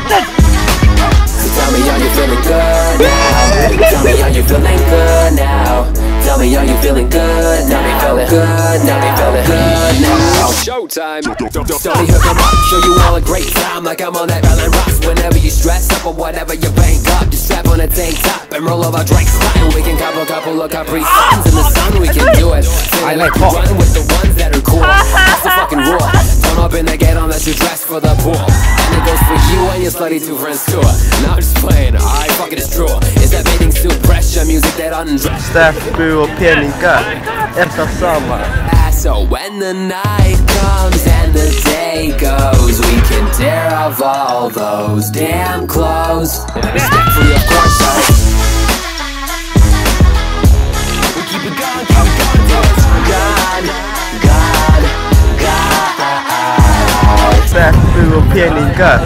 Tell me, are you feeling good now? Tell me, are you feeling good now? Tell me, are you feeling good now? Tell me, feeling good now. Tell me, feeling good now. Showtime. Don't hook 'em up, show you all a great time, like I'm on that Berlin Rocks. Whenever you stress up or whatever you bank up, just strap on a tank top and roll over drinks. And we can couple of Capri Suns in the sun. We can do it. I like run with the ones that are cool. That's the fucking rule. Don't open the gate unless you're dressed for the pool. And it goes for you and your slutty two friends too. Now I'm just playing. Alright, fuck it, it's true. Is that bathing suit pressure music that undress? Steffu och peningar, det samma. So when the night comes and the day goes, we can tear off all those damn clothes. Respectfully, of course, we keep it going till it's God. Steffu och peningar,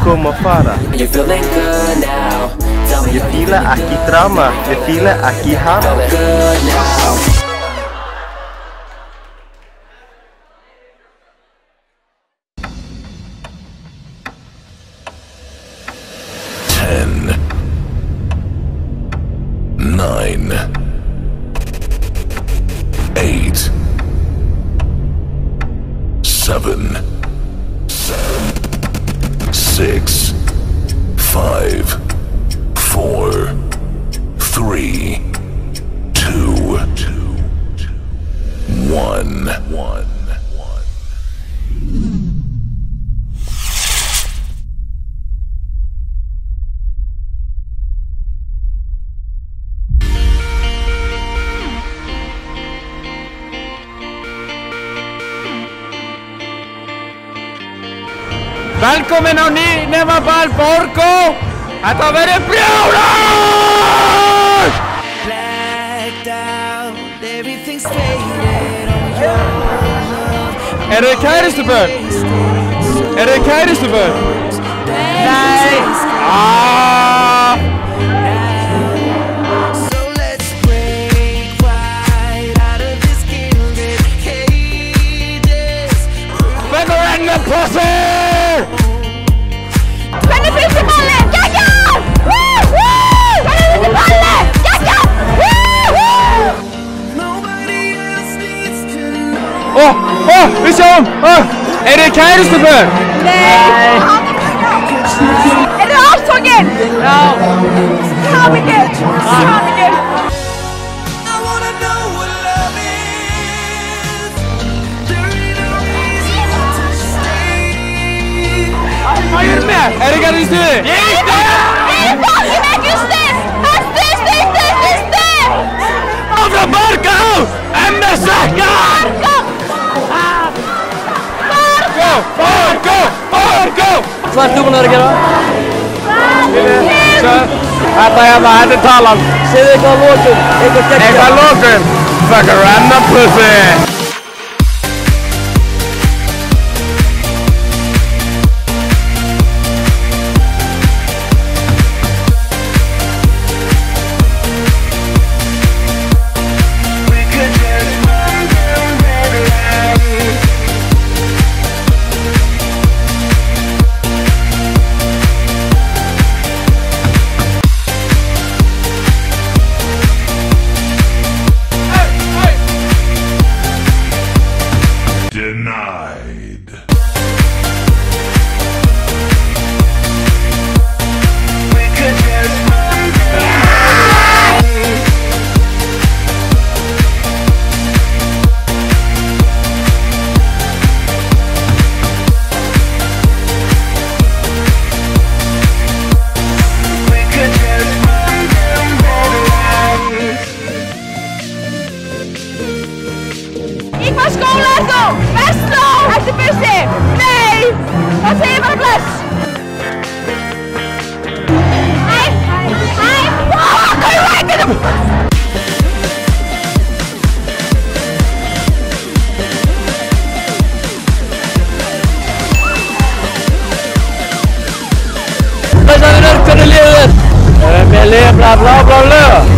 kom och fara. You feeling good now? Tell me, jag gillar aki drama, jag gillar aki hana. Feeling good now? Velkomin á nýnefaball Borgó! Þetta verður brjálæði! Blacked out, everything's faded on your love. Eru þið kæristubörn? Eru þið kæristubörn? Nei! So let's break right out of this gilded cages. Better end the pussy! Hvernig finnst þið ballið? Geggjað! Hvernig finnst þið ballið? Geggjað! Við sjáum! Eru þið kæristubörn? Nei! Eru þið ástfangin? Já! Hamingju! Hamingju! Hvað er með? Er ekki allir í stuði? Ég er í stuði! Ég er fucking ekki í stuð! Stuð! Áfram Borgó! MSK! Borgó! Hvað ert þú búin að gera? Þetta er talan. Segðu eitthvað að lokum. Eitthvað að lokum. Fucker and the pussy. Í hvað skóla ert þú? Vestló! Ertu bussi? Nei! Það segir bara bless! Hæ! Hvað er vækinu? Hvernig líður þér? Mér líður bara blá lög.